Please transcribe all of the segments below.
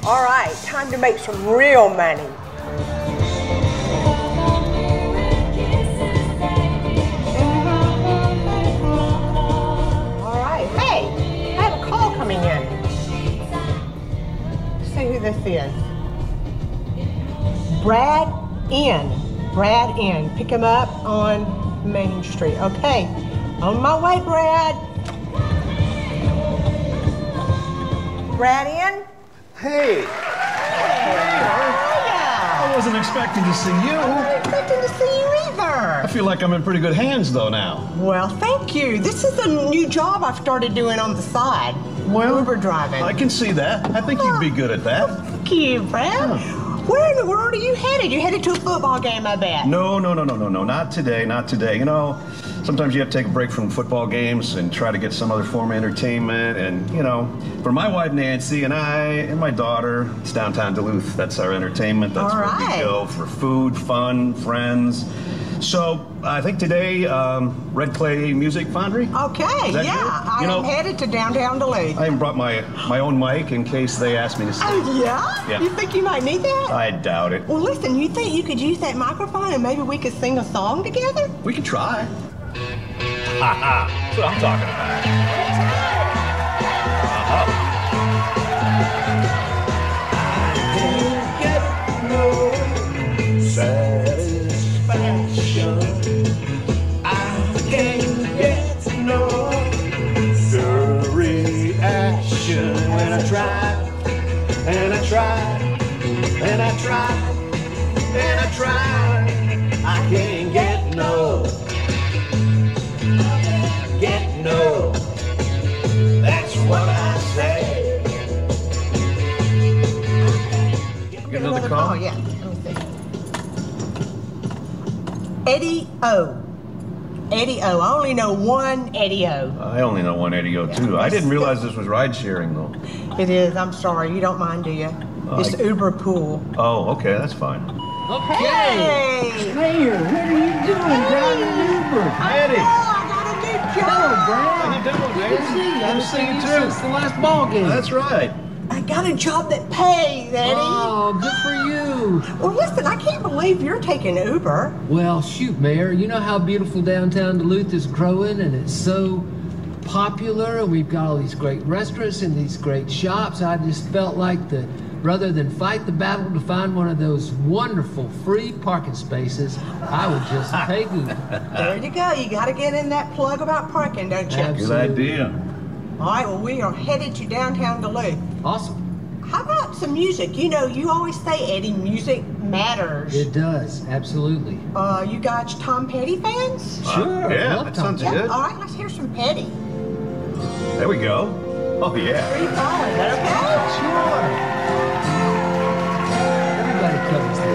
All right, time to make some real money. All right, hey, I have a call coming in. Let's see who this is. Brad N. Pick him up on Main Street. Okay, on my way, Brad. Brad N. Hey. I wasn't expecting to see you. I wasn't expecting to see you either. I feel like I'm in pretty good hands though now. Well, thank you. This is a new job I've started doing on the side. Well, Uber driving. I can see that. I think you'd be good at that. Thank you, Brad. Where in the world are you headed? You headed to a football game, I bet. No. Not today. You know, sometimes you have to take a break from football games and try to get some other form of entertainment. And, you know, for my wife, Nancy, and I, and my daughter, it's downtown Duluth. That's our entertainment. That's where we go for food, fun, friends. So, I think today, Red Clay Music Foundry. Okay, yeah. I am headed to downtown Duluth. I even brought my own mic in case they ask me to sing. Oh, yeah? You think you might need that? I doubt it. Well, listen, you think you could use that microphone and maybe we could sing a song together? We could try. Ha that's what I'm talking about. Satisfaction. I can't get no reaction when I try, and I try, and I try, and I try. I can't get no. That's what I say. Get another call? Oh, yeah. Let me see. Eddie O. Eddie O. I only know one Eddie O. I only know one Eddie O too. I didn't realize this was ride sharing though. It is. I'm sorry. You don't mind, do you? It's Uber Pool. Oh, okay. That's fine. Okay. Hey! Mayor, what are you doing down in Uber? Eddie! I got a new job! Hello, Brad. How you doing, man? Good to see you. I Good to haven't see seen you you too. since the last ball game. That's right. I got a job that pays, Eddie. Oh, good for you. Well, listen, I can't believe you're taking Uber. Well, shoot, Mayor. You know how beautiful downtown Duluth is growing, and it's so popular, and we've got all these great restaurants and these great shops. I just felt like rather than fight the battle to find one of those wonderful free parking spaces, I would just take Uber. There you go. You got to get in that plug about parking, don't you? Absolutely. Good idea. All right, well, we are headed to downtown Duluth. Awesome. How about some music? You know, you always say, Eddie, music matters. It does, absolutely. You guys Tom Petty fans? Sure. Yeah, love that Tom sounds Petty. good. All right, let's hear some Petty. There we go. Oh, yeah. Free fall, is that Sure. Everybody covers this.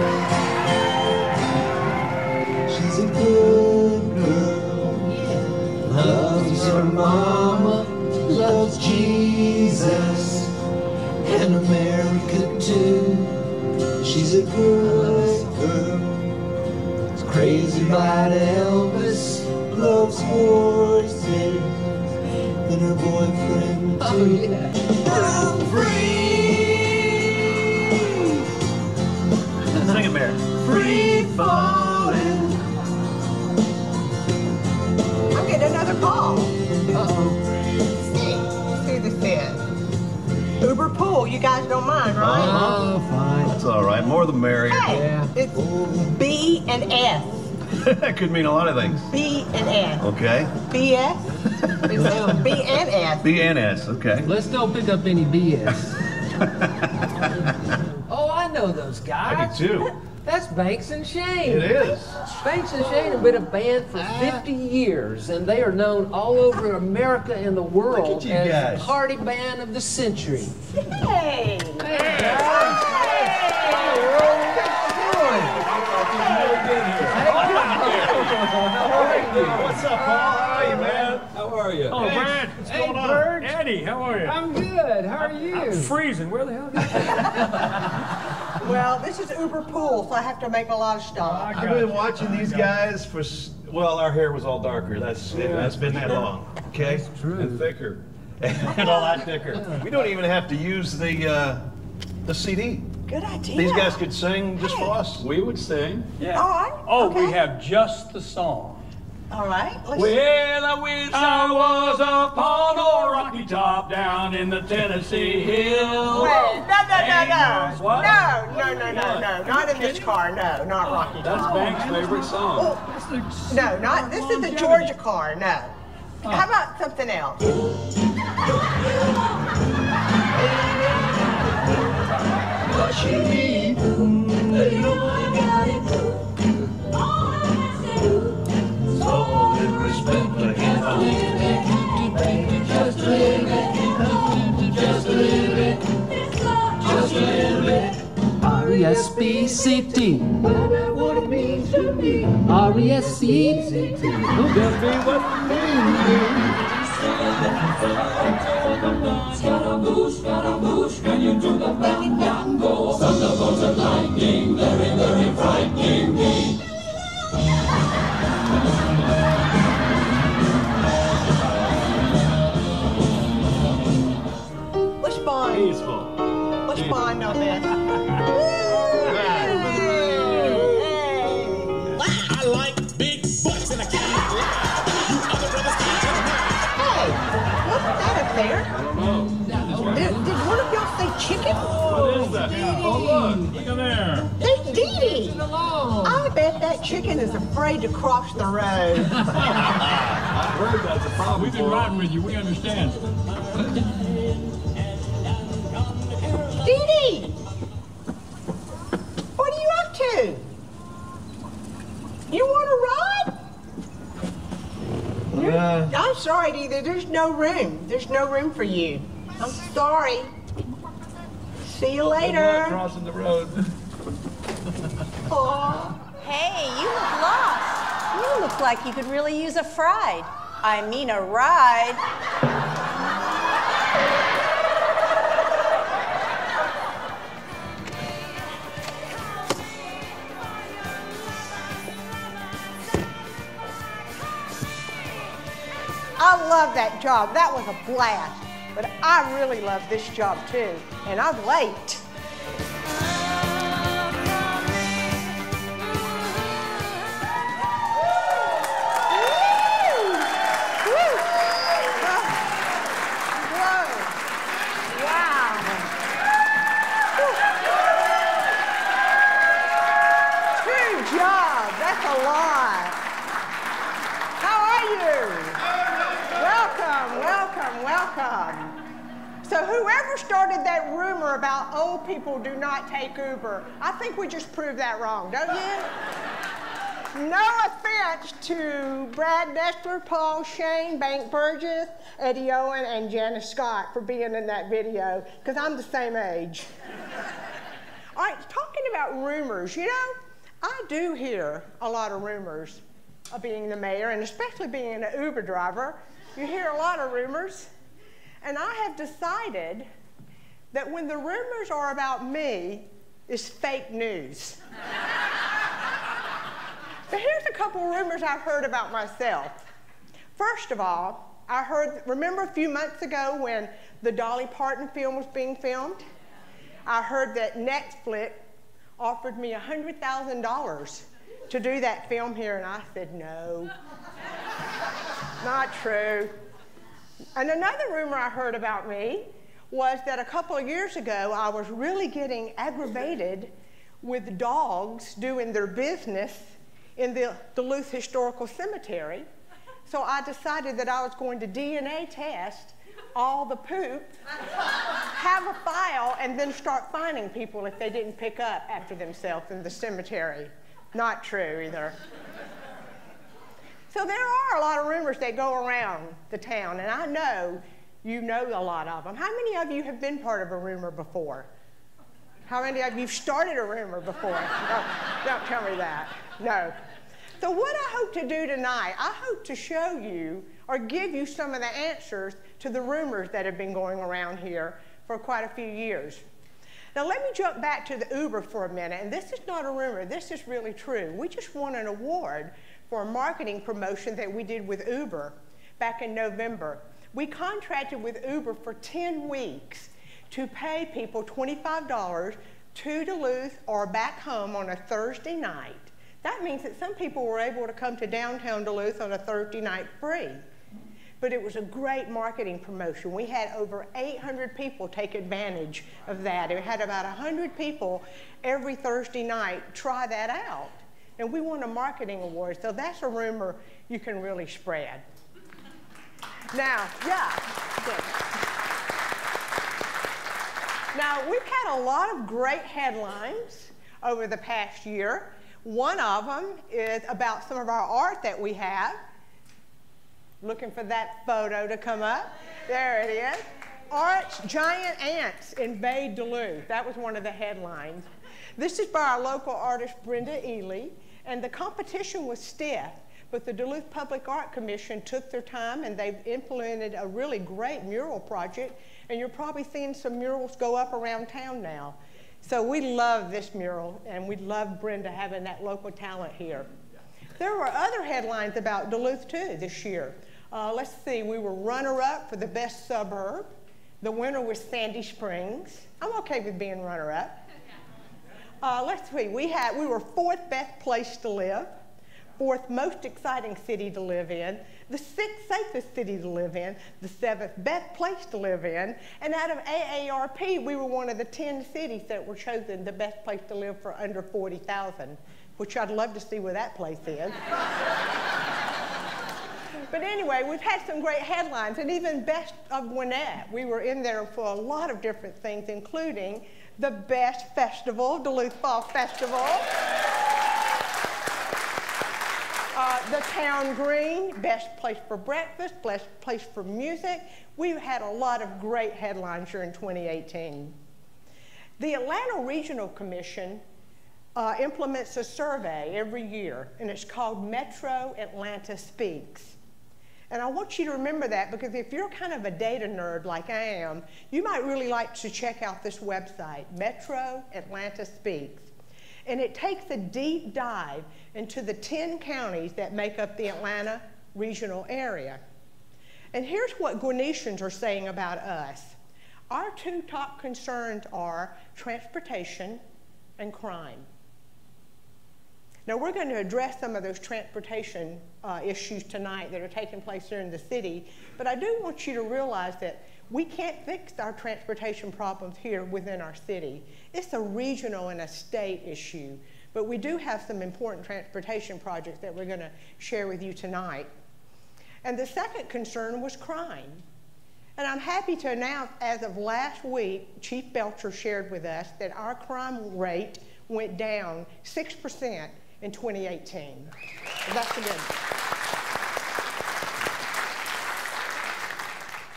She's a good girl. Loves her mama, loves Jesus, and America too. She's a good girl. Is crazy about Elvis, loves horses, and her boyfriend too. Oh, yeah. I'm free. Sing it, Mayor. Free falling. I'm getting another call. Uh-oh. Let's see who this is. Uber Pool, you guys don't mind, right? Oh, fine. That's all right. More the merrier. Hey, Yeah. it's B and S. That could mean a lot of things. B and S. Okay. BS? It says B and S. BNS. Okay. Let's don't pick up any BS. Oh, I know those guys. I do too. That's Banks and Shane. It is. Banks and Shane have been a band for 50 years, and they are known all over America and the world Look at you as guys. the party band of the century. Hey! What's up, Paul? How are you, man? How are you? Oh, Brad, what's going on? Bird. Eddie, how are you? I'm good. How are you? I'm freezing. Where the hell are you? Well, this is Uber Pool, so I have to make a lot of stops. I've been watching these guys for, well, our hair was all darker. That's been that long. Okay? That's true. And thicker. And a lot thicker. We don't even have to use the the CD. Good idea. These guys could sing just for us. We would sing. Yeah. All right. Oh, okay. we have just the song. All right. Let's Well, I wish I was upon a rocky top down in the Tennessee hills. Wait, no. What? No. Not in this car. No, not Rocky That's Top. Bank's favorite song. No, not. This is the Georgia car. No. How about something else? What she needs, you know I got it. All in respect for him. Just live it. Just live it. Just live it. R-E-S-P-C-T. What it means to me. R-E-S-C-T. Scaramouche, can you do the fandango? Thunderbolts and lightning, very, very frightening me. Let's bond. Peaceful. Let's bond on this. I like big butts and I can't lie. You other brothers can't tell me. Hey, wasn't that up there? I don't know. Did one of y'all say chicken? What is that? Oh, look at there. There's Dee Dee. I bet that chicken is afraid to cross the road. I've heard that's a problem. We've been riding with you. We understand. Dee Dee! What are you up to? You want to ride? I'm sorry, Dee Dee. There's no room. There's no room for you. I'm sorry. See you later. Crossing the road. Aw. Hey, you look lost. You look like you could really use a fried. I mean a ride. I love that job. That was a blast. But I really love this job too. And I'm late. So whoever started that rumor about old people do not take Uber, I think we just proved that wrong, don't you? No offense to Brad Nestler, Paul Shane, Bank Burgess, Eddie Owen, and Janice Scott for being in that video, because I'm the same age. All right, talking about rumors, you know, I do hear a lot of rumors of being the mayor, and especially being an Uber driver. You hear a lot of rumors. And I have decided that when the rumors are about me, it's fake news. So here's a couple rumors I've heard about myself. First of all, I heard, remember a few months ago when the Dolly Parton film was being filmed? I heard that Netflix offered me $100,000 to do that film here, and I said no. Not true. And another rumor I heard about me was that a couple of years ago, I was really getting aggravated with dogs doing their business in the Duluth Historical Cemetery. So I decided that I was going to DNA test all the poop, have a file, and then start fining people if they didn't pick up after themselves in the cemetery. Not true either. So there are a lot of rumors that go around the town, and I know you know a lot of them. How many of you have been part of a rumor before? How many of you have started a rumor before? Don't tell me that. No. So what I hope to do tonight, I hope to show you or give you some of the answers to the rumors that have been going around here for quite a few years. Now let me jump back to the Uber for a minute, and this is not a rumor, this is really true. We just won an award for a marketing promotion that we did with Uber back in November. We contracted with Uber for 10 weeks to pay people $25 to Duluth or back home on a Thursday night. That means that some people were able to come to downtown Duluth on a Thursday night free. But it was a great marketing promotion. We had over 800 people take advantage of that. It had about 100 people every Thursday night try that out. And we won a marketing award, so that's a rumor you can really spread. Now, yeah. Good. Now, we've had a lot of great headlines over the past year. One of them is about some of our art that we have. Looking for that photo to come up. There it is. Art's Giant Ants Invade Duluth. That was one of the headlines. This is by our local artist, Brenda Ely, and the competition was stiff, but the Duluth Public Art Commission took their time and they've implemented a really great mural project, and you're probably seeing some murals go up around town now. So we love this mural, and we love Brenda having that local talent here. There were other headlines about Duluth, too, this year. Let's see, we were runner-up for the best suburb. The winner was Sandy Springs. I'm okay with being runner-up. Let's see, we were 4th best place to live, 4th most exciting city to live in, the 6th safest city to live in, the 7th best place to live in, and out of AARP, we were one of the 10 cities that were chosen the best place to live for under 40,000. Which I'd love to see where that place is. But anyway, we've had some great headlines, and even Best of Gwinnett. We were in there for a lot of different things, including the best festival, Duluth Fall Festival, the Town Green, best place for breakfast, best place for music. We've had a lot of great headlines during 2018. The Atlanta Regional Commission implements a survey every year, and it's called Metro Atlanta Speaks. And I want you to remember that, because if you're kind of a data nerd like I am, you might really like to check out this website, Metro Atlanta Speaks. And it takes a deep dive into the 10 counties that make up the Atlanta regional area. And here's what Gwinnetians are saying about us. Our 2 top concerns are transportation and crime. Now, we're going to address some of those transportation issues tonight that are taking place here in the city, but I do want you to realize that we can't fix our transportation problems here within our city. It's a regional and a state issue, but we do have some important transportation projects that we're going to share with you tonight. And the second concern was crime. And I'm happy to announce, as of last week, Chief Belcher shared with us that our crime rate went down 6% in 2018. That's good.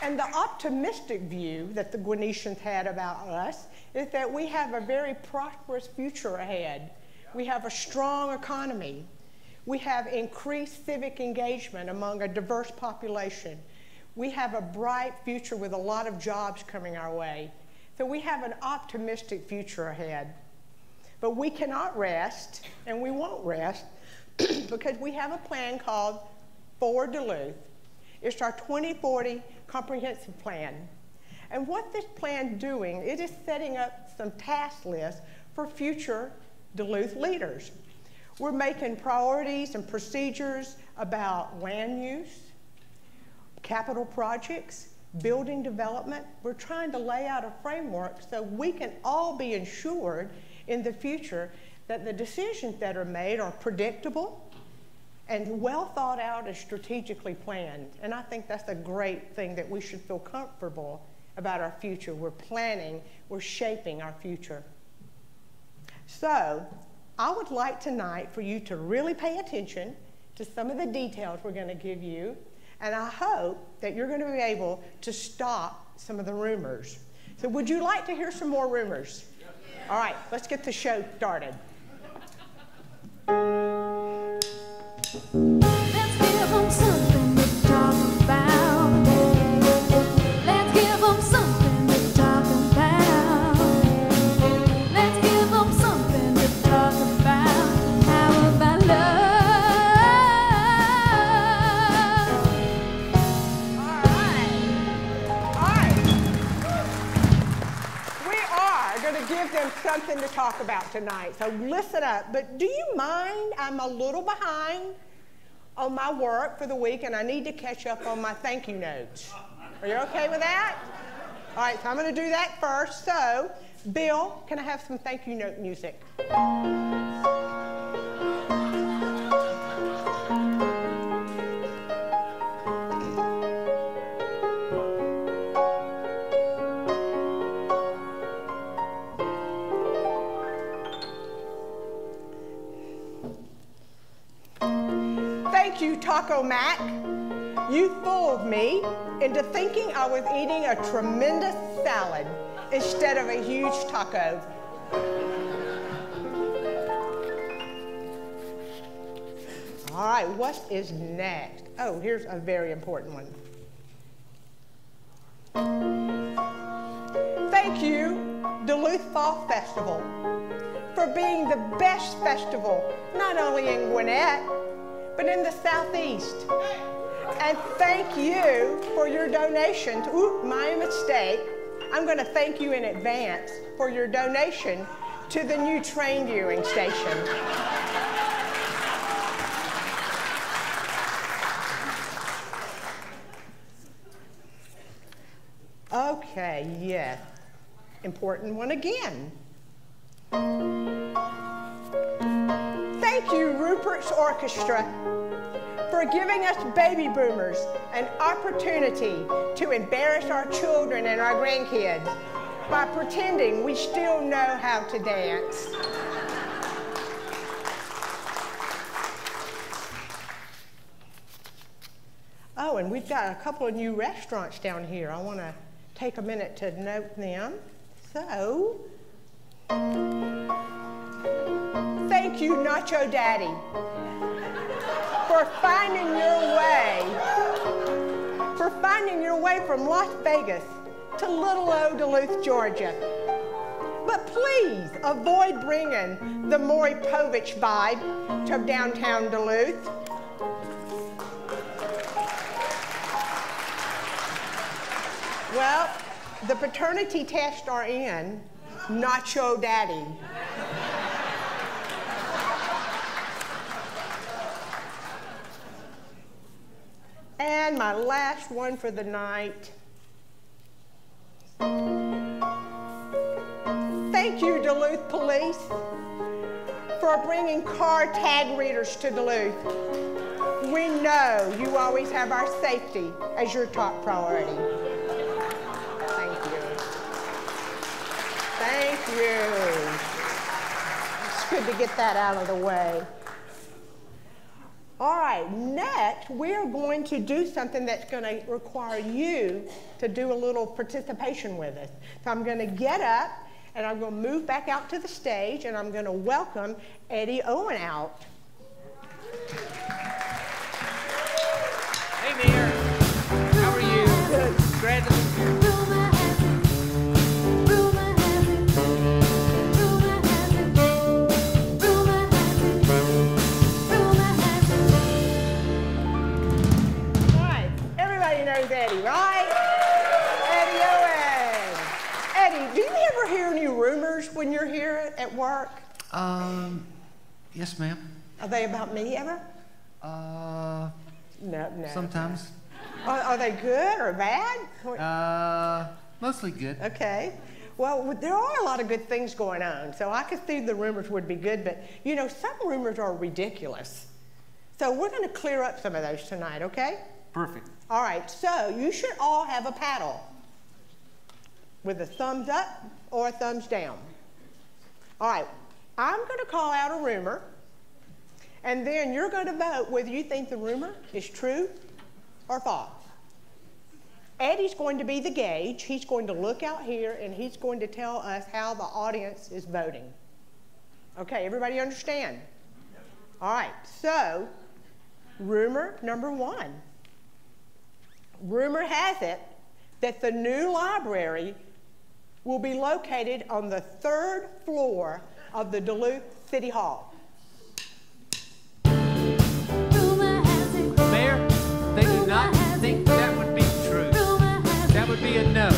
And the optimistic view that the Gwinnetians had about us is that we have a very prosperous future ahead. We have a strong economy. We have increased civic engagement among a diverse population. We have a bright future with a lot of jobs coming our way. So we have an optimistic future ahead. But we cannot rest, and we won't rest, because we have a plan called For Duluth. It's our 2040 comprehensive plan. And what this plan is doing, it is setting up some task lists for future Duluth leaders. We're making priorities and procedures about land use, capital projects, building development. We're trying to lay out a framework so we can all be ensured in the future that the decisions that are made are predictable and well thought out and strategically planned. And I think that's a great thing, that we should feel comfortable about our future. We're planning, we're shaping our future. So I would like tonight for you to really pay attention to some of the details we're going to give you, and I hope that you're going to be able to stop some of the rumors. So would you like to hear some more rumors? All right, let's get the show started. Let's give them something to talk about. Let's give them something to talk about. Let's give them something to talk about. How about love? All right. We're going to give them something to talk about tonight, so listen up. But do you mind? I'm a little behind on my work for the week, and I need to catch up on my thank you notes. Are you okay with that? All right, so I'm going to do that first. So, Bill, can I have some thank you note music? Thank you, Taco Mac. You fooled me into thinking I was eating a tremendous salad instead of a huge taco. All right, what is next? Oh, here's a very important one. Thank you, Duluth Fall Festival, for being the best festival, not only in Gwinnett, but in the Southeast. And thank you for your donations. Ooh, my mistake. I'm going to thank you in advance for your donation to the new train viewing station. Okay, yes. Important one again. Thank you, Rupert's Orchestra, for giving us baby boomers an opportunity to embarrass our children and our grandkids by pretending we still know how to dance. Oh, and we've got a couple of new restaurants down here. I want to take a minute to note them. So, thank you, Nacho Daddy, for finding your way from Las Vegas to little old Duluth, Georgia. But please avoid bringing the Maury Povich vibe to downtown Duluth. Well, the paternity tests are in. Nacho Daddy. And my last one for the night. Thank you, Duluth Police, for bringing car tag readers to Duluth. We know you always have our safety as your top priority. Thank you. Thank you. It's good to get that out of the way. All right, next we're going to do something that's going to require you to do a little participation with us. So I'm going to get up and I'm going to move back out to the stage and I'm going to welcome Eddie Owen out. Hey Mayor, how are you? Good. Glad to be here. Eddie, right? Eddie Owen. Eddie, do you ever hear any rumors when you're here at work? Yes, ma'am. Are they about me ever? No. Sometimes. Are they good or bad? Mostly good. Okay. Well, there are a lot of good things going on, so I could see the rumors would be good, but you know, some rumors are ridiculous. So we're going to clear up some of those tonight, okay? Perfect. All right, so you should all have a paddle with a thumbs up or a thumbs down. All right, I'm going to call out a rumor, and then you're going to vote whether you think the rumor is true or false. Eddie's going to be the gauge. He's going to look out here, and he's going to tell us how the audience is voting. Okay, everybody understand? All right, so rumor number one. Rumor has it that the new library will be located on the 3rd floor of the Duluth City Hall. Mayor, they do not think that would be true. That would be a no.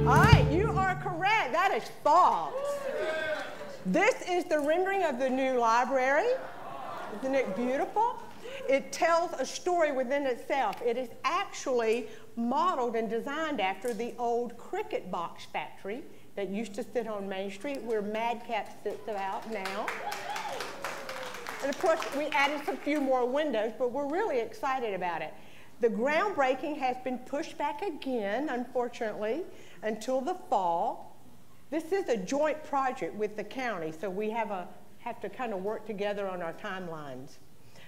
All right, you are correct. That is false. This is the rendering of the new library. Isn't it beautiful? It tells a story within itself. It is actually modeled and designed after the old cricket box factory that used to sit on Main Street where Madcap sits out now. And of course, we added some few more windows, but we're really excited about it. The groundbreaking has been pushed back again, unfortunately, until the fall. This is a joint project with the county, so we have to kind of work together on our timelines.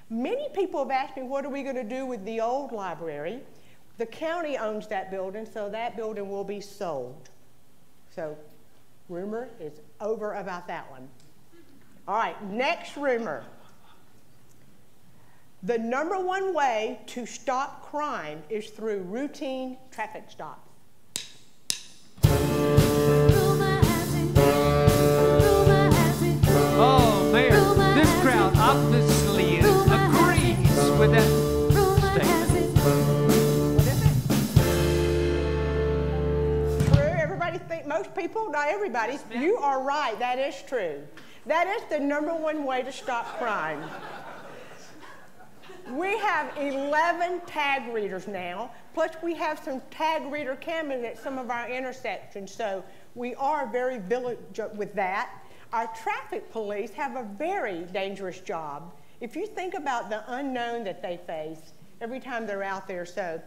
Many people have asked me, what are we going to do with the old library? The county owns that building, so that building will be sold. So, rumor is over about that one. All right, next rumor. The #1 way to stop crime is through routine traffic stops. Oh, Mayor, this crowd obviously agrees with that statement. What is it? True, everybody think, most people, not everybody, you are right, that is true. That is the #1 way to stop crime. We have 11 tag readers now, plus we have some tag reader cameras at some of our intersections, so we are very vigilant with that. Our traffic police have a very dangerous job. If you think about the unknown that they face every time they're out there, so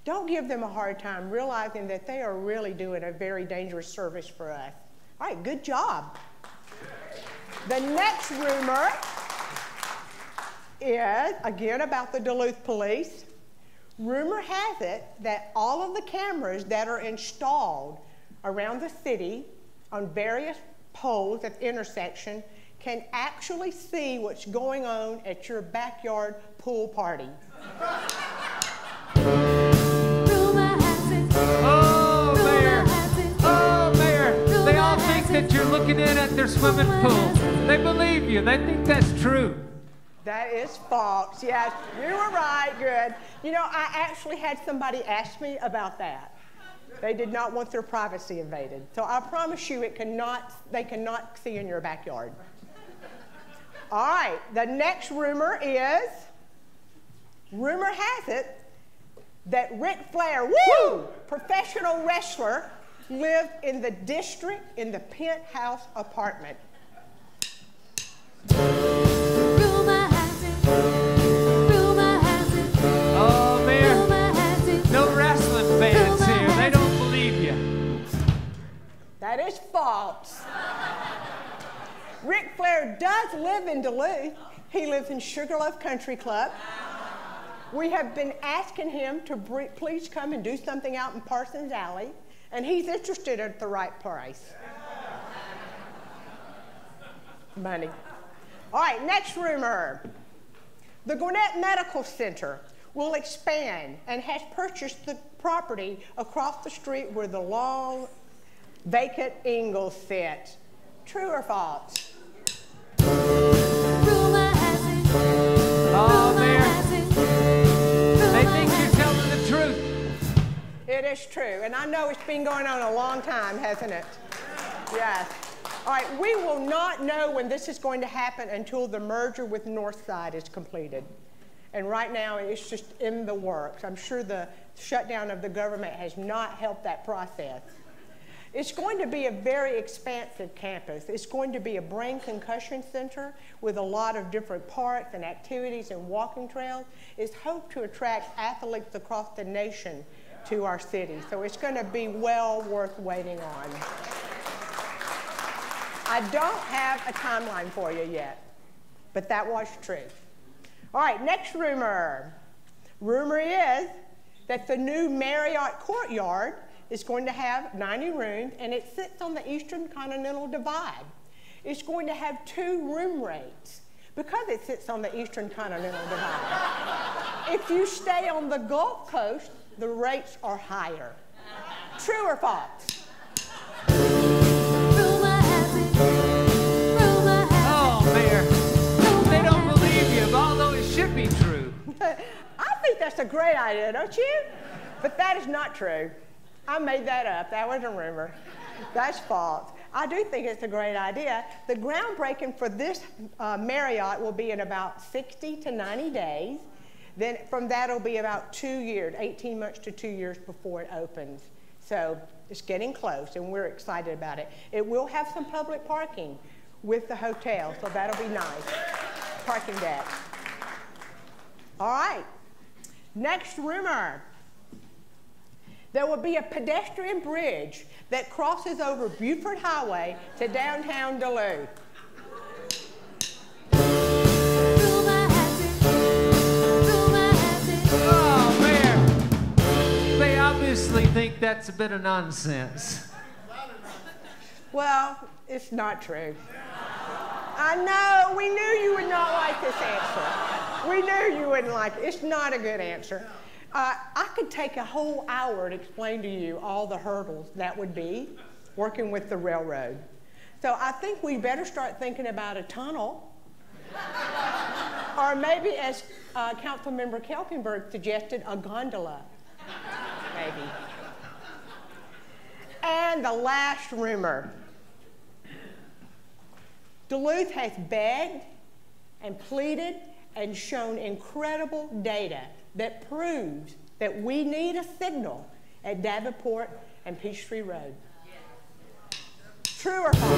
don't give them a hard time, realizing that they are really doing a very dangerous service for us. All right, good job. The next rumor is, again, about the Duluth police. Rumor has it that all of the cameras that are installed around the city on various poles at the intersection can actually see what's going on at your backyard pool party. Oh, Mayor. Oh, Mayor. They all think that you're looking in at their swimming pool. They believe you. They think that's true. That is false. Yes, you were right. Good. You know, I actually had somebody ask me about that. They did not want their privacy invaded. So I promise you they cannot see in your backyard. All right, the next rumor is, rumor has it that Ric Flair, professional wrestler, lived in the district in the penthouse apartment. Oh, Mayor, no wrestling fans here. They don't believe you. That is false. Ric Flair does live in Duluth. He lives in Sugarloaf Country Club. We have been asking him to please come and do something out in Parsons Alley, and he's interested at the right price. Money. All right, next rumor. The Gwinnett Medical Center will expand and has purchased the property across the street where the long vacant Ingalls sit. True or false? Oh, Mayor, they think you're telling the truth. It is true, and I know it's been going on a long time, hasn't it? Yes. All right, we will not know when this is going to happen until the merger with Northside is completed. And right now, it's just in the works. I'm sure the shutdown of the government has not helped that process. It's going to be a very expansive campus. It's going to be a brain concussion center with a lot of different parks and activities and walking trails. It's hoped to attract athletes across the nation to our city. So it's going to be well worth waiting on. I don't have a timeline for you yet, but that was true. All right, next rumor. Rumor is that the new Marriott Courtyard is going to have 90 rooms, and it sits on the Eastern Continental Divide. It's going to have 2 room rates because it sits on the Eastern Continental Divide. If you stay on the Gulf Coast, the rates are higher. True or false? Oh, Mayor, they don't believe you, although it should be true. I think that's a great idea, don't you? But that is not true. I made that up. That was a rumor. That's false. I do think it's a great idea. The groundbreaking for this Marriott will be in about 60 to 90 days. Then from that, it'll be about 2 years, 18 months to 2 years before it opens. So it's getting close, and we're excited about it. It will have some public parking with the hotel, so that'll be nice. Parking deck. All right. Next rumor. There will be a pedestrian bridge that crosses over Buford Highway to downtown Duluth. Oh, Mayor, they obviously think that's a bit of nonsense. Well, it's not true. I know, we knew you would not like this answer. We knew you wouldn't like it. It's not a good answer. I could take a whole hour to explain to you all the hurdles that would be working with the railroad. So I think we better start thinking about a tunnel. Or maybe, as Councilmember Kelkenberg suggested, a gondola. Maybe. And the last rumor. Duluth has begged and pleaded and shown incredible data that proves that we need a signal at Davenport and Peachtree Road. True or false?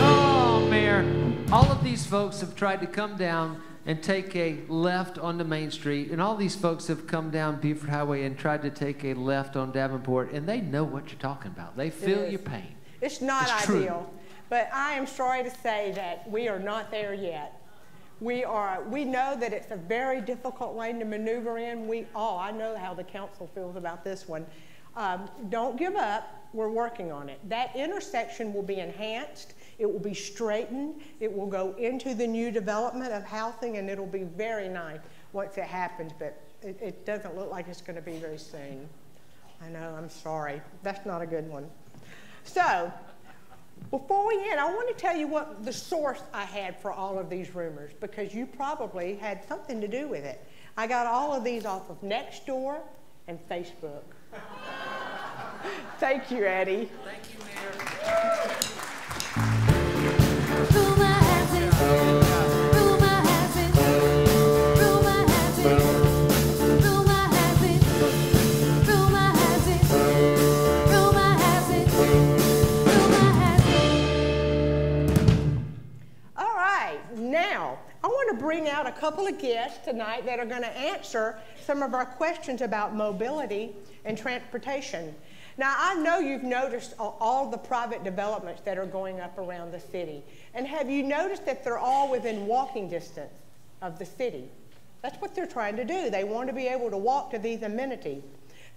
Oh, Mayor, all of these folks have tried to come down and take a left onto Main Street, and all these folks have come down Buford Highway and tried to take a left on Davenport, and they know what you're talking about. They feel your pain. It's not It's ideal, true. but I am sorry to say that we are not there yet. We know that it's a very difficult lane to maneuver in. I know how the council feels about this one. Don't give up. We're working on it. That intersection will be enhanced. It will be straightened. It will go into the new development of housing, and it'll be very nice once it happens, but it doesn't look like it's going to be very soon. I know, I'm sorry. That's not a good one. So, before we end, I want to tell you what the source I had for all of these rumors, because you probably had something to do with it. I got all of these off of Nextdoor and Facebook. Thank you, Eddie. Thank you, Mayor. All right, now I want to bring out a couple of guests tonight that are going to answer some of our questions about mobility and transportation. Now, I know you've noticed all the private developments that are going up around the city. And have you noticed that they're all within walking distance of the city? That's what they're trying to do. They want to be able to walk to these amenities.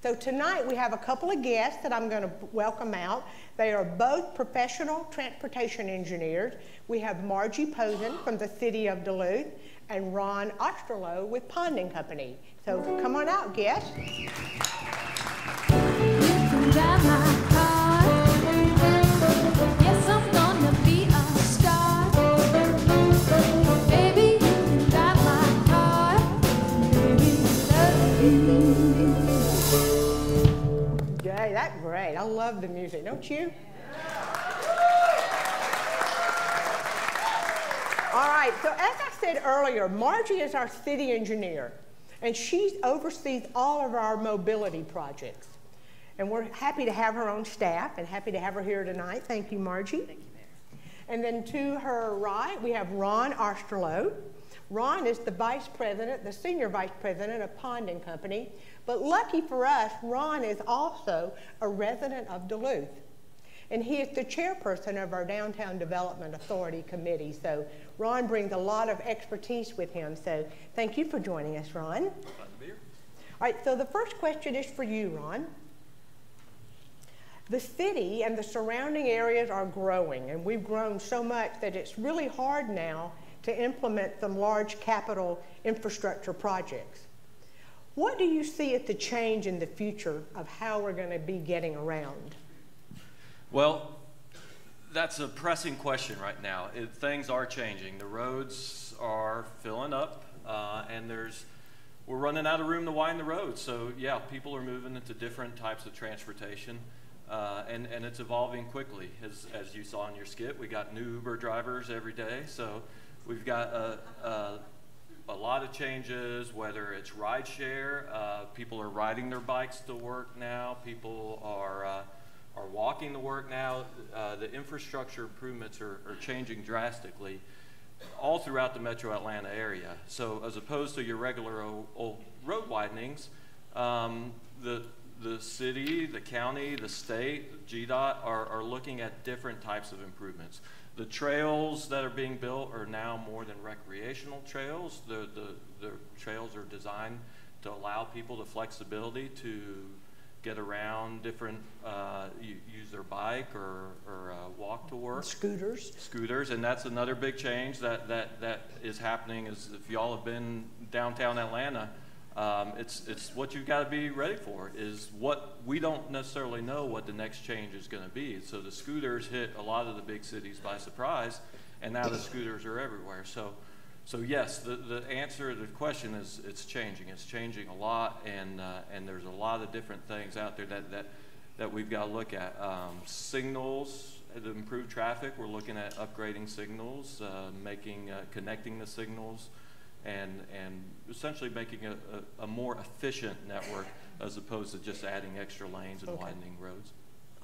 So tonight we have a couple of guests that I'm going to welcome out. They are both professional transportation engineers. We have Margie Posen from the city of Duluth and Ron Osterloh with Ponding Company. So come on out, guests. Drive my car. Yes, I'm gonna be a star. Baby, you can drive my car. Baby, love you. Jay, that's great. I love the music, don't you? All right, so as I said earlier, Margie is our city engineer, and she oversees all of our mobility projects. And we're happy to have her on staff and happy to have her here tonight. Thank you, Margie. Thank you, Mayor. And then to her right, we have Ron Osterloh. Ron is the vice president, the senior vice president of Ponding Company. But lucky for us, Ron is also a resident of Duluth. And he is the chairperson of our Downtown Development Authority Committee. So Ron brings a lot of expertise with him. So thank you for joining us, Ron. Glad to be here. All right, so the first question is for you, Ron. The city and the surrounding areas are growing, and we've grown so much that it's really hard now to implement some large capital infrastructure projects. What do you see as the change in the future of how we're going to be getting around? Well, that's a pressing question right now. Things are changing. The roads are filling up, and there's we're running out of room to widen the road. So yeah, people are moving into different types of transportation, and it's evolving quickly. As you saw in your skit, we got new Uber drivers every day. So we've got a lot of changes, whether it's rideshare, people are riding their bikes to work now, people are walking to work now. The infrastructure improvements are changing drastically all throughout the metro Atlanta area. So as opposed to your regular old road widenings, the city, the county, the state, GDOT are looking at different types of improvements. The trails that are being built are now more than recreational trails. The trails are designed to allow people the flexibility to get around different, use their bike or walk to work. Scooters, and that's another big change that is happening. Is if y'all have been downtown Atlanta, it's what you've got to be ready for. Is what we don't necessarily know what the next change is going to be. So the scooters hit a lot of the big cities by surprise, and now the scooters are everywhere. So yes, the answer to the question is it's changing. It's changing a lot, and there's a lot of different things out there that we've got to look at. Signals to improve traffic. We're looking at upgrading signals, connecting the signals, and essentially making a more efficient network as opposed to just adding extra lanes and widening roads.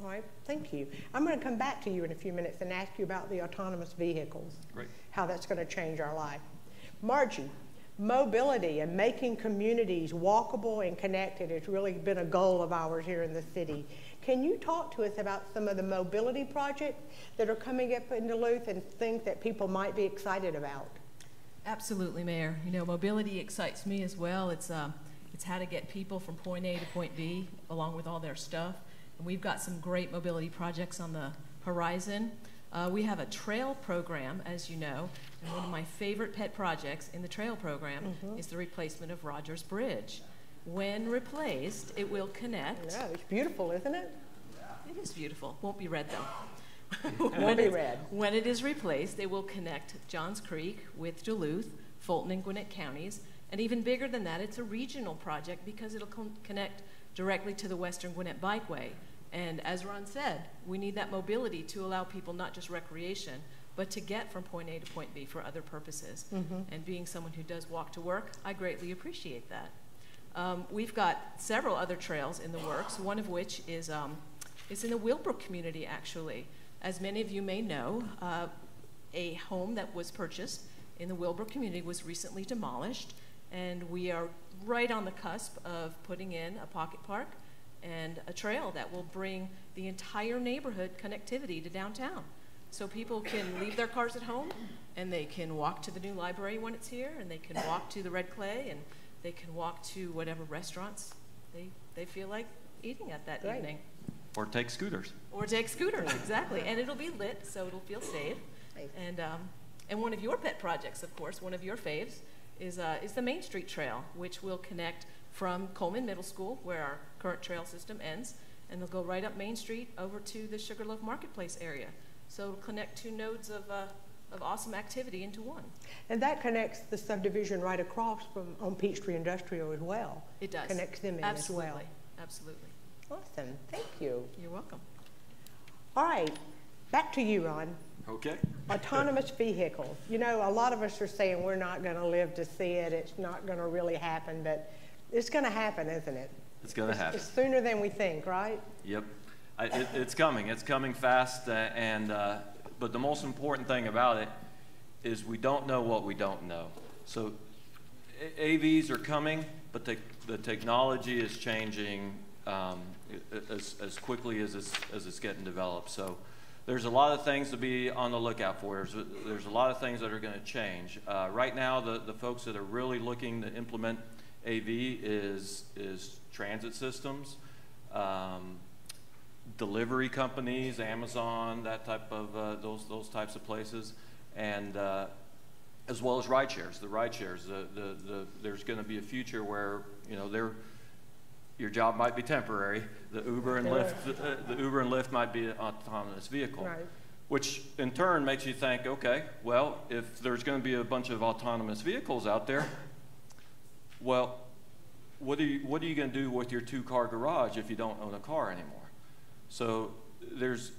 All right, thank you. I'm going to come back to you in a few minutes and ask you about the autonomous vehicles. Great. How that's going to change our life. Margie, mobility and making communities walkable and connected has really been a goal of ours here in the city. Can you talk to us about some of the mobility projects that are coming up in Duluth and things that people might be excited about? Absolutely, Mayor. You know, mobility excites me as well. It's how to get people from point A to point B along with all their stuff. And we've got some great mobility projects on the horizon. We have a trail program, as you know, and one of my favorite pet projects in the trail program is the replacement of Rogers Bridge. When replaced, it will connect. Yeah, it's beautiful, isn't it? It is beautiful. Won't be red, though. Won't be red. When it is replaced, it will connect Johns Creek with Duluth, Fulton, and Gwinnett counties. And even bigger than that, it's a regional project because it'll connect directly to the Western Gwinnett Bikeway. And as Ron said, we need that mobility to allow people not just recreation, but to get from point A to point B for other purposes. And being someone who does walk to work, I greatly appreciate that. We've got several other trails in the works, one of which is in the Willbrook community, actually. As many of you may know, a home that was purchased in the Willbrook community was recently demolished, and we are right on the cusp of putting in a pocket park and a trail that will bring the entire neighborhood connectivity to downtown. So people can leave their cars at home, and they can walk to the new library when it's here, and they can walk to the Red Clay, and they can walk to whatever restaurants they feel like eating at that evening. Or take scooters. Or take scooters, exactly. And it'll be lit, so it'll feel safe. And one of your pet projects, of course, one of your faves, is the Main Street Trail, which will connect from Coleman Middle School, where our current trail system ends, and they'll go right up Main Street over to the Sugarloaf Marketplace area. So it'll connect two nodes of awesome activity into one. And that connects the subdivision right across from on Peachtree Industrial as well. It does. Connects them in as well. Absolutely. Awesome. Thank you. You're welcome. All right. Back to you, Ron. Okay. Autonomous vehicles. You know, a lot of us are saying we're not going to live to see it. It's not going to really happen, but it's going to happen, isn't it? It's going to happen. It's sooner than we think, right? Yep. It's coming. It's coming fast, but the most important thing about it is we don't know what we don't know. So AVs are coming, but the technology is changing as quickly as it's getting developed. So there's a lot of things to be on the lookout for. There's a lot of things that are going to change. Right now, the folks that are really looking to implement AV is transit systems, delivery companies, Amazon, that type of those types of places, and as well as ride shares. The ride shares. There's going to be a future where your job might be temporary. The Uber and Lyft might be an autonomous vehicle, right. Which in turn makes you think, okay, well, if there's going to be a bunch of autonomous vehicles out there, well, what are you going to do with your 2-car garage if you don't own a car anymore? So there's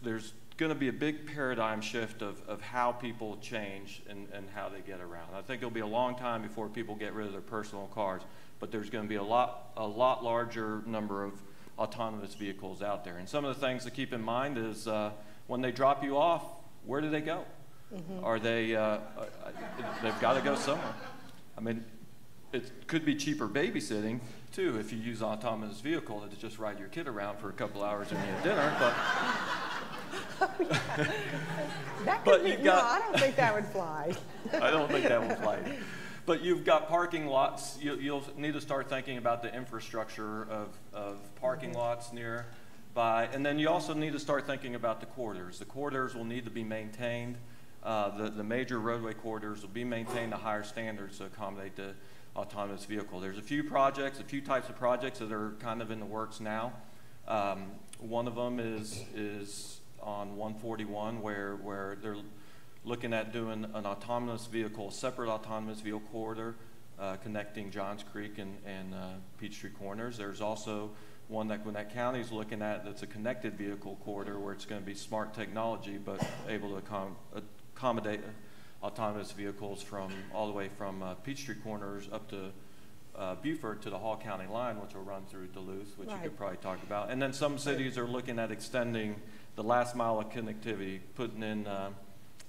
going to be a big paradigm shift of how people change and how they get around. I think it'll be a long time before people get rid of their personal cars, but there's going to be a lot larger number of autonomous vehicles out there. And some of the things to keep in mind is when they drop you off, where do they go? Are they, they've got to go somewhere. I mean, it could be cheaper babysitting, too, if you use an autonomous vehicle to just ride your kid around for a couple hours and eat dinner. That but could be, you've got, no, I don't think that would fly. I don't think that would fly. But you've got parking lots. You'll need to start thinking about the infrastructure of parking lots nearby. And then you also need to start thinking about the corridors. The corridors will need to be maintained. The major roadway corridors will be maintained to higher standards to accommodate the autonomous vehicle. There's a few types of projects that are kind of in the works now. One of them is on 141 where they're looking at doing an autonomous vehicle, separate autonomous vehicle corridor connecting Johns Creek and Peachtree Corners. There's also one that Gwinnett County is looking at that's a connected vehicle corridor where it's going to be smart technology but able to accommodate autonomous vehicles from all the way from Peachtree Corners up to Beaufort to the Hall County line, which will run through Duluth, which you could probably talk about. And then some cities are looking at extending the last mile of connectivity, putting in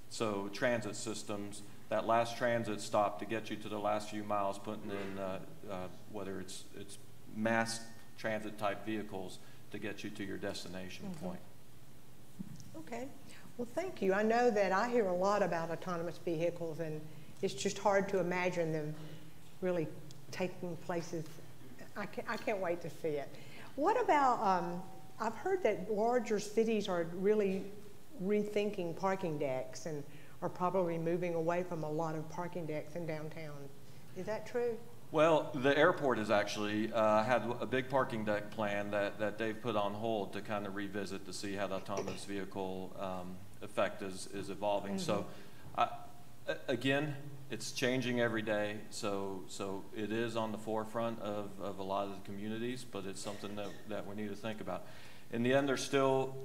so transit systems, that last transit stop to get you to the last few miles, putting in whether it's mass transit type vehicles to get you to your destination point. Okay. Well, thank you. I know that I hear a lot about autonomous vehicles, and it's just hard to imagine them really taking places. I can't wait to see it. What about, I've heard that larger cities are really rethinking parking decks and are probably moving away from a lot of parking decks in downtown. Is that true? Well, the airport has actually had a big parking deck plan that they've put on hold to kind of revisit to see how the autonomous vehicle effect is evolving. So again, it's changing every day. So it is on the forefront of a lot of the communities, but it's something that we need to think about. In the end, there's still,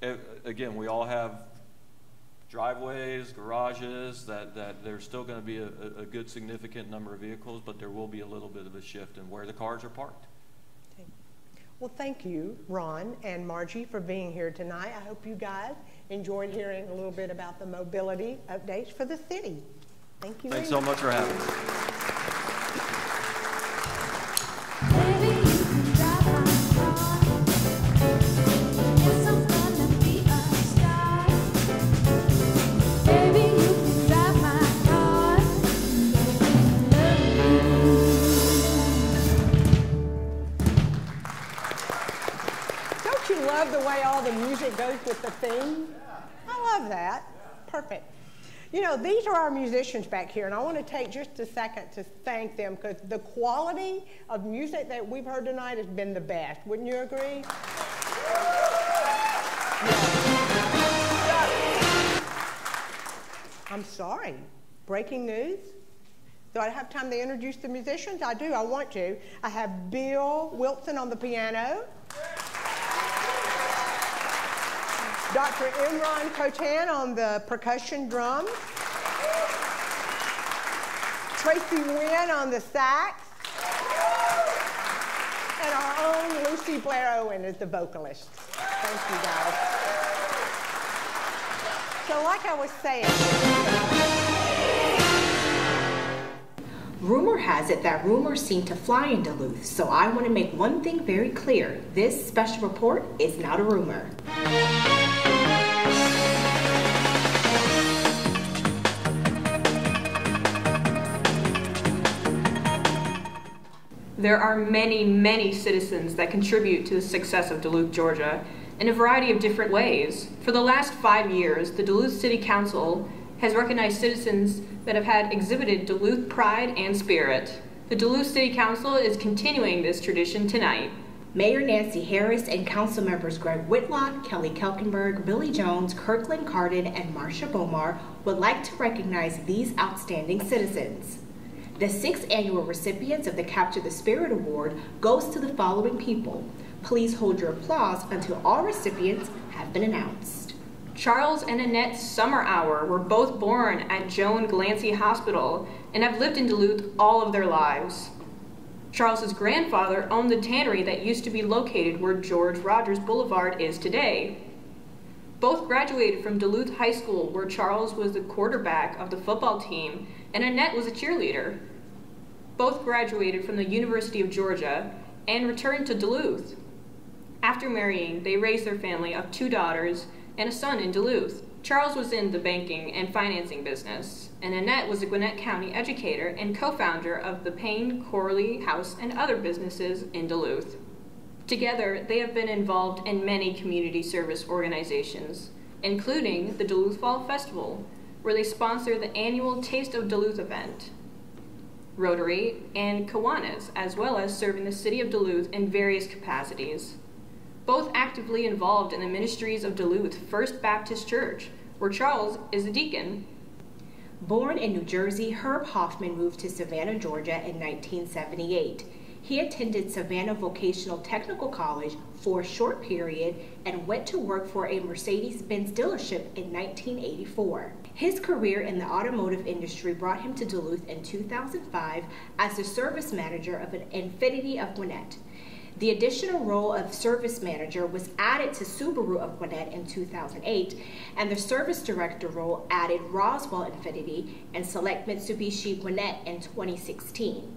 again, we all have driveways, garages, that there's still going to be a good significant number of vehicles, but there will be a little bit of a shift in where the cars are parked. Okay. Well, thank you, Ron and Margie, for being here tonight. I hope you guys enjoyed hearing a little bit about the mobility updates for the city. Thank you. Thanks so much for having us. The way all the music goes with the theme. I love that. Perfect. You know, these are our musicians back here, and I want to take just a second to thank them because the quality of music that we've heard tonight has been the best. Wouldn't you agree? I'm sorry. Breaking news? Do I have time to introduce the musicians? I do. I want to. I have Bill Wilson on the piano. Dr. Imran Kotan on the percussion drums. Tracy Wynn on the sax. And our own Lucy Blair Owen is the vocalist. Thank you, guys. So like I was saying, rumor has it that rumors seem to fly in Duluth, so I want to make one thing very clear. This special report is not a rumor. There are many, many citizens that contribute to the success of Duluth, Georgia, in a variety of different ways. For the last 5 years, the Duluth City Council has recognized citizens that have had exhibited Duluth pride and spirit. The Duluth City Council is continuing this tradition tonight. Mayor Nancy Harris and council members Greg Whitlock, Kelly Kelkenberg, Billy Jones, Kirkland Carden, and Marcia Bomar would like to recognize these outstanding citizens. The 6th annual recipients of the Capture the Spirit Award goes to the following people. Please hold your applause until all recipients have been announced. Charles and Annette Summerhour were both born at Joan Glancy Hospital and have lived in Duluth all of their lives. Charles's grandfather owned the tannery that used to be located where George Rogers Boulevard is today. Both graduated from Duluth High School, where Charles was the quarterback of the football team and Annette was a cheerleader. Both graduated from the University of Georgia and returned to Duluth. After marrying, they raised their family of 2 daughters and a son in Duluth. Charles was in the banking and financing business, and Annette was a Gwinnett County educator and co-founder of the Payne Corley House and other businesses in Duluth. Together, they have been involved in many community service organizations, including the Duluth Fall Festival, where they sponsor the annual Taste of Duluth event, Rotary, and Kiwanis, as well as serving the city of Duluth in various capacities. Both actively involved in the ministries of Duluth First Baptist Church, where Charles is a deacon. Born in New Jersey, Herb Hoffman moved to Savannah, Georgia in 1978. He attended Savannah Vocational Technical College for a short period and went to work for a Mercedes-Benz dealership in 1984. His career in the automotive industry brought him to Duluth in 2005 as the service manager of an Infiniti of Gwinnett. The additional role of service manager was added to Subaru of Gwinnett in 2008, and the service director role added Roswell Infiniti and Select Mitsubishi Gwinnett in 2016.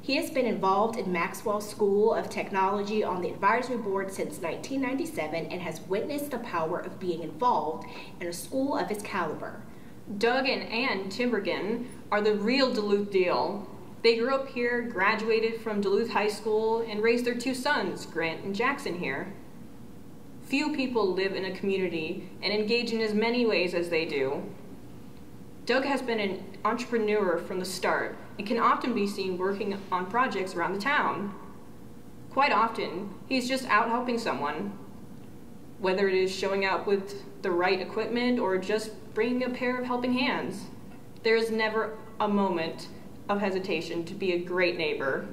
He has been involved in Maxwell School of Technology on the advisory board since 1997 and has witnessed the power of being involved in a school of its caliber. Doug and Ann Timbergen are the real Duluth deal. They grew up here, graduated from Duluth High School, and raised their 2 sons, Grant and Jackson, here. Few people live in a community and engage in as many ways as they do. Doug has been an entrepreneur from the start and can often be seen working on projects around the town. Quite often, he's just out helping someone, whether it is showing up with the right equipment or just bringing a pair of helping hands. There is never a moment of hesitation to be a great neighbor.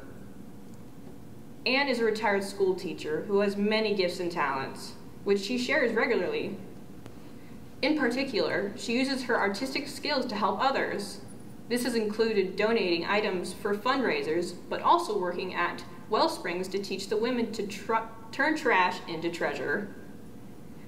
Anne is a retired school teacher who has many gifts and talents, which she shares regularly. In particular, she uses her artistic skills to help others. This has included donating items for fundraisers, but also working at Wellsprings to teach the women to turn trash into treasure.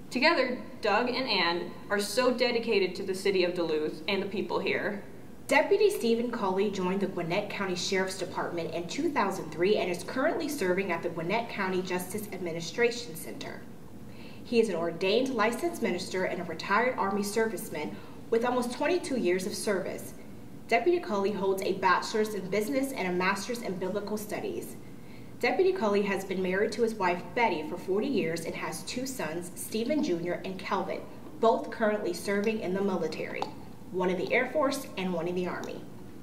Together, Doug and Ann are so dedicated to the city of Duluth and the people here. Deputy Stephen Culley joined the Gwinnett County Sheriff's Department in 2003 and is currently serving at the Gwinnett County Justice Administration Center. He is an ordained licensed minister and a retired Army serviceman with almost 22 years of service. Deputy Culley holds a bachelor's in business and a master's in biblical studies. Deputy Culley has been married to his wife Betty for 40 years and has 2 sons, Stephen Jr. and Kelvin, both currently serving in the military, one in the Air Force and one in the Army.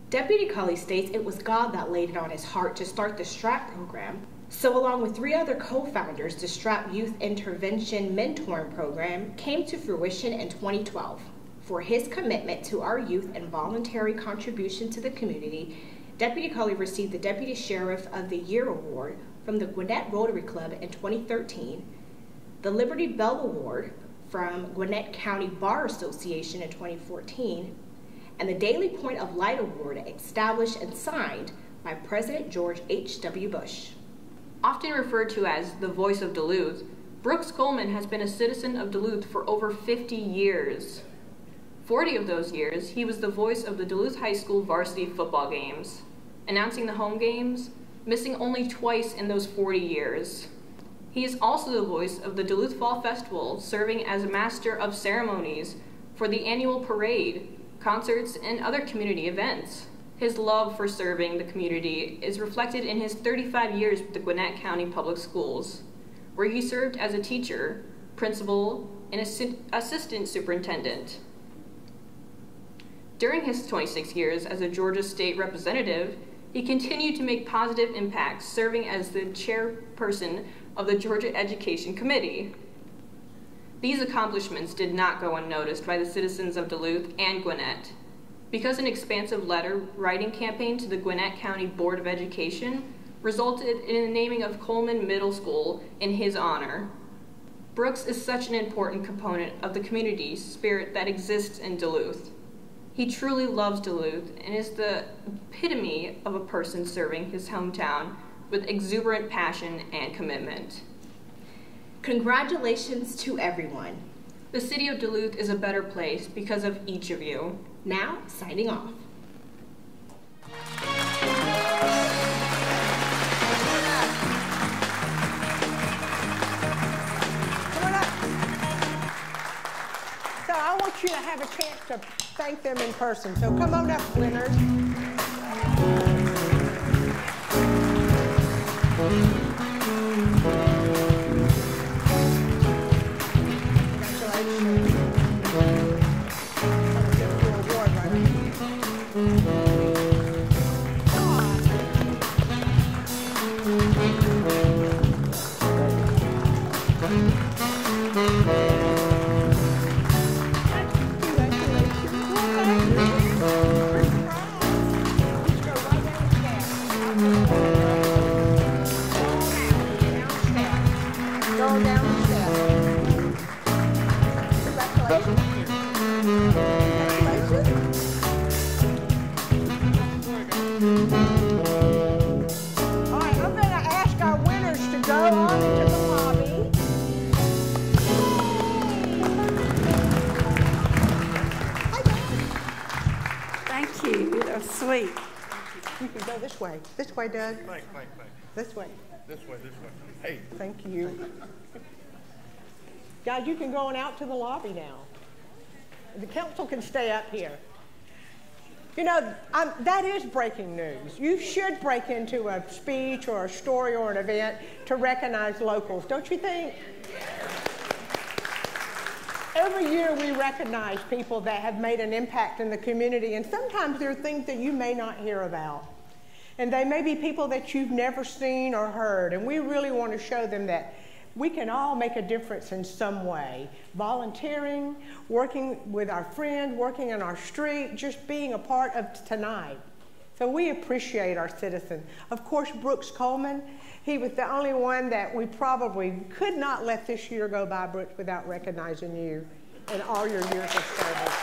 Deputy Culley states it was God that laid it on his heart to start the STRAP program. So along with 3 other co-founders, the STRAP Youth Intervention Mentoring Program came to fruition in 2012. For his commitment to our youth and voluntary contribution to the community, Deputy Culley received the Deputy Sheriff of the Year Award from the Gwinnett Rotary Club in 2013, the Liberty Bell Award from Gwinnett County Bar Association in 2014, and the Daily Point of Light Award established and signed by President George H.W. Bush. Often referred to as the voice of Duluth, Brooks Coleman has been a citizen of Duluth for over 50 years. 40 of those years, he was the voice of the Duluth High School varsity football games, announcing the home games, missing only twice in those 40 years. He is also the voice of the Duluth Fall Festival, serving as a master of ceremonies for the annual parade, concerts, and other community events. His love for serving the community is reflected in his 35 years with the Gwinnett County Public Schools, where he served as a teacher, principal, and assistant superintendent. During his 26 years as a Georgia State Representative, he continued to make positive impacts, serving as the chairperson of the Georgia Education Committee. These accomplishments did not go unnoticed by the citizens of Duluth and Gwinnett. because an expansive letter writing campaign to the Gwinnett County Board of Education resulted in the naming of Coleman Middle School in his honor. Brooks is such an important component of the community spirit that exists in Duluth. He truly loves Duluth and is the epitome of a person serving his hometown with exuberant passion and commitment. Congratulations to everyone. The city of Duluth is a better place because of each of you. Now, signing off. So I want you to have a chance to thank them in person. So come on up, winners. Sweet. You can go this way. This way, Doug. Thanks. This way. This way. Hey. Thank you. Guys, you can go on out to the lobby now. The council can stay up here. You know, that is breaking news. You should break into a speech or a story or an event to recognize locals, don't you think? Every year we recognize people that have made an impact in the community, and sometimes there are things that you may not hear about. And they may be people that you've never seen or heard, and we really want to show them that we can all make a difference in some way. Volunteering, working with our friends, working in our street, just being a part of tonight. So we appreciate our citizens. Of course, Brooks Coleman, he was the only one that we probably could not let this year go by, Brooks, without recognizing you and all your years of service.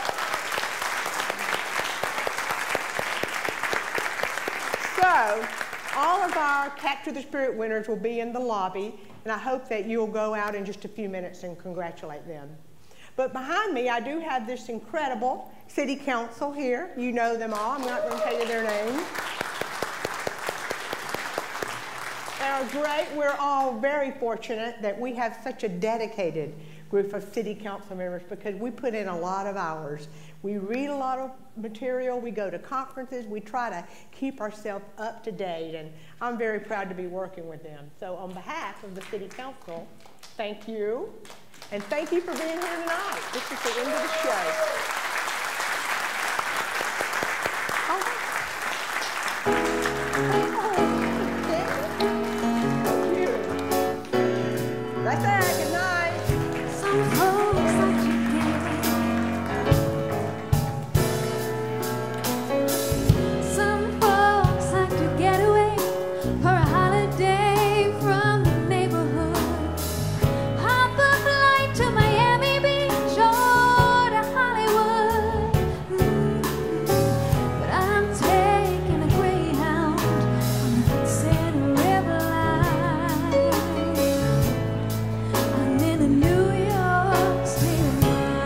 So, all of our Capture the Spirit winners will be in the lobby, and I hope that you'll go out in just a few minutes and congratulate them. But behind me, I do have this incredible city council here. You know them all. I'm not going to tell you their names. They're great. We're all very fortunate that we have such a dedicated group of city council members because we put in a lot of hours. We read a lot of material. We go to conferences. We try to keep ourselves up to date, and I'm very proud to be working with them. So on behalf of the city council, thank you, and thank you for being here tonight. This is the end of the show. That's it. Good night. Some folks like to get away for a holiday from the neighborhood. Hop a flight to Miami Beach or to Hollywood. But I'm taking a Greyhound on the Hudson River line. I'm in a New York state of mind.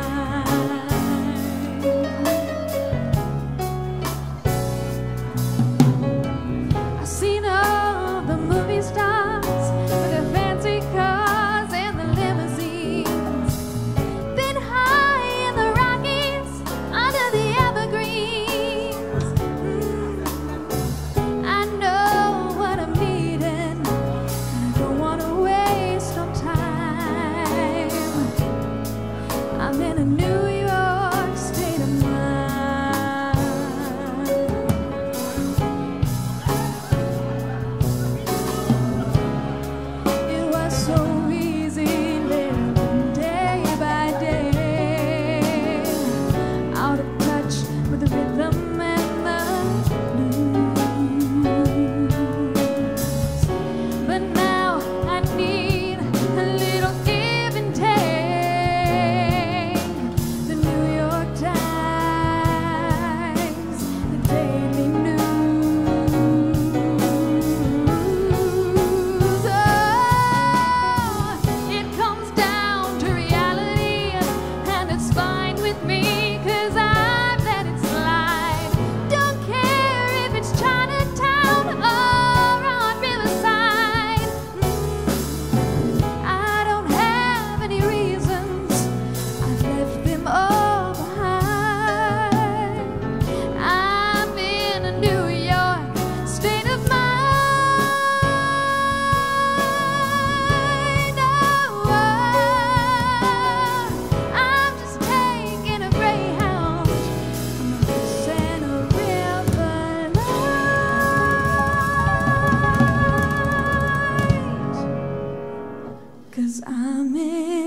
I've seen all the movie stars with their fancy cars and the limousines. Been high in the Rockies under the evergreens. I know what I'm needing, and I don't want to waste no time. I'm in a New York state of mind. It was so easy living day by day, out of touch with the rhythm 'cause I'm in